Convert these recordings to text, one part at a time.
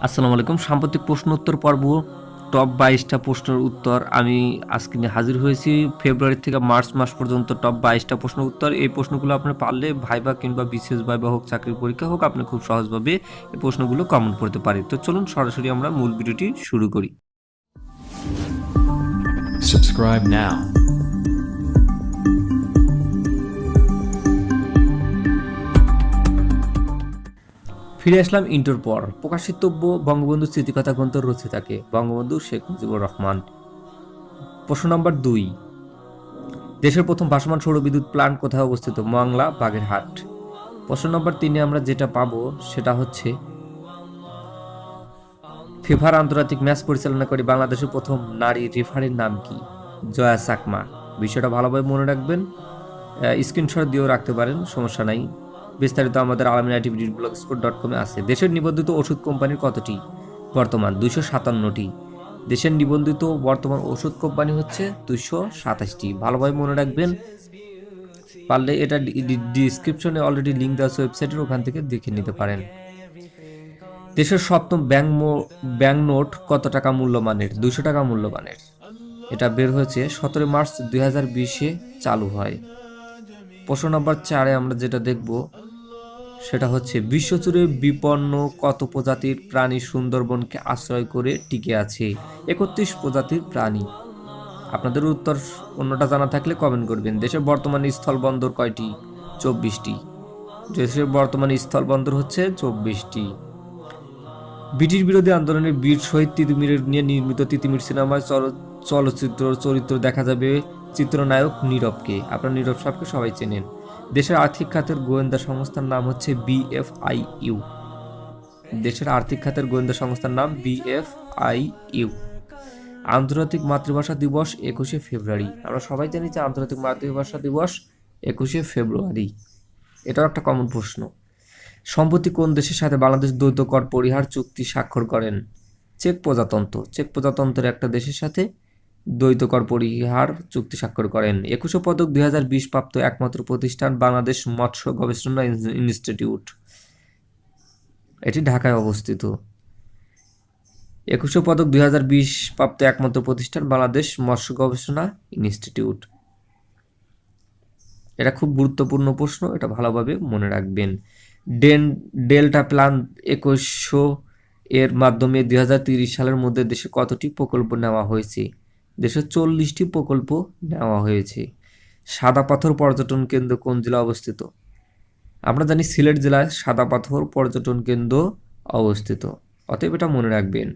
আসসালামু আলাইকুম। সাম্প্রতিক প্রশ্ন উত্তর পর্ব টপ 22টা প্রশ্নের উত্তর আমি আজকে নিয়ে হাজির হয়েছি। ফেব্রুয়ারি থেকে মার্চ মাস পর্যন্ত টপ 22টা প্রশ্নের উত্তর। এই প্রশ্নগুলো আপনি পারলে ভাইবা কিংবা বিসিএস ভাইবা হোক, চাকরির পরীক্ষা হোক, আপনি খুব সহজভাবে এই প্রশ্নগুলো কমন করতে পারেন। তো চলুন সরাসরি আমরা মূল ভিডিওটি শুরু করি। Subscribe now. ফিরে আসলাম ইন্টোর পর। প্রকাশিতব্য বঙ্গবন্ধু স্মৃতিকথা গ্রন্থ রচিতাকে বঙ্গবন্ধু শেখ মুজিবুর রহমান। প্রশ্ন নম্বর 2, দেশের প্রথম ভাসমান সৌরবিদ্যুৎ প্ল্যান্ট কোথায় অবস্থিত? মংলা, বাগেরহাট। প্রশ্ন নম্বর 3 আমরা যেটা পাবো সেটা হচ্ছে ফিফার আন্তর্জাতিক ম্যাচ পরিচালনা করে বাংলাদেশের প্রথম নারী রেফারির নাম কি? জয়া চাকমা। বিষয়টা ভালোভাবে মনে রাখবেন, স্ক্রিনশট দিয়েও রাখতে পারেন, সমস্যা নাই। বিস্তারিত আমাদের alaminitbd.blogspot.com আছে। দেশের নিবন্ধিত ওষুধ কোম্পানির কতটি বর্তমান? 257টি। দেশের নিবন্ধিত বর্তমান ওষুধ কোম্পানি হচ্ছে 227টি। ভালোভাবে মনে রাখবেন, পারলে এটা ডিসক্রিপশনে অলরেডি লিঙ্ক দেওয়া আছে ওয়েবসাইটের, ওখান থেকে দেখে নিতে পারেন। দেশের সপ্তম ব্যাংক নোট কত টাকা মূল্যমানের? 200 টাকা মূল্যমানের। এটা বের হয়েছে 17 মার্চ 2020-এ চালু হয়। প্রশ্ন নম্বর 4 আমরা যেটা দেখব সেটা হচ্ছে বিশ্বজুড়ে বিপন্ন কত প্রজাতির প্রাণী সুন্দরবনকে আশ্রয় করে টিকে আছে? 31 প্রজাতির প্রাণী। আপনাদের উত্তর অন্যটা জানা থাকলে কমেন্ট করবেন। দেশের বর্তমানে স্থলবন্দর কয়টি? 24টি। দেশের বর্তমানে স্থলবন্দর হচ্ছে 24টি। ব্রিটিশ বিরোধী আন্দোলনের বীর শহীদ তিতুমির নিয়ে নির্মিত তিতুমির সিনেমায় চরিত্র দেখা যাবে চিত্রনায়ক নীরবকে। আপনার নীরব সাহেবকে সবাই চেনেন। দেশের আর্থিক খাতের গোয়েন্দা সংস্থার নাম হচ্ছে BFIU। দেশের আর্থিক খাতের গোয়েন্দা সংস্থার নাম BFIU। আন্তর্জাতিক মাতৃভাষা দিবস 21শে ফেব্রুয়ারি। আমরা সবাই জানি যে আন্তর্জাতিক মাতৃভাষা দিবস 21শে ফেব্রুয়ারি। এটাও একটা কমন প্রশ্ন। সম্প্রতি কোন দেশের সাথে বাংলাদেশ দ্বৈত কর পরিহার চুক্তি স্বাক্ষর করেন? চেক প্রজাতন্ত্র। চেক প্রজাতন্ত্রের একটা দেশের সাথে দ্বৈত কর পরিহার চুক্তি স্বাক্ষর করেন। 21শে পদক 2020 প্রাপ্ত একমাত্র প্রতিষ্ঠান বাংলাদেশ মৎস্য গবেষণা ইনস্টিটিউট। এটি ঢাকায় অবস্থিত। 21শে পদক 2020 প্রাপ্ত একমাত্র প্রতিষ্ঠান বাংলাদেশ মৎস্য গবেষণা ইনস্টিটিউট। এটা খুব গুরুত্বপূর্ণ প্রশ্ন, এটা ভালোভাবে মনে রাখবেন। ডেল্টা প্ল্যান 2100 এর মাধ্যমে 2030 সালের মধ্যে দেশে কতটি প্রকল্প নেওয়া হয়েছে? দেশে 40টি প্রকল্প নেওয়া হয়েছে। সাদা পাথর পর্যটন কেন্দ্র কোন জেলায় অবস্থিত? আমরা জানি সিলেট জেলায় সাদা পাথর পর্যটন কেন্দ্র অবস্থিত, অতএব এটা মনে রাখবেন।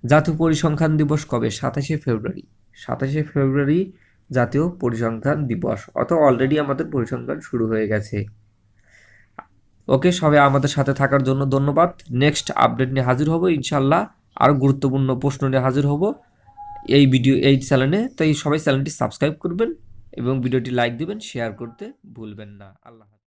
জাতীয় পরিসংখ্যান দিবস কবে? 27শে ফেব্রুয়ারি। 27শে ফেব্রুয়ারি জাতীয় পরিসংখ্যান দিবস, অর্থাৎ অলরেডি আমাদের পরিসংখ্যান শুরু হয়ে গেছে। ওকে, সবাই আমাদের সাথে থাকার জন্য ধন্যবাদ। নেক্সট আপডেট নিয়ে হাজির হব ইনশাল্লাহ, আরও গুরুত্বপূর্ণ প্রশ্ন নিয়ে হাজির হব এই চ্যানেলে। তাই সবাই চ্যানেলটি সাবস্ক্রাইব করবেন এবং ভিডিওটি লাইক দিবেন, শেয়ার করতে ভুলবেন না। আল্লাহ।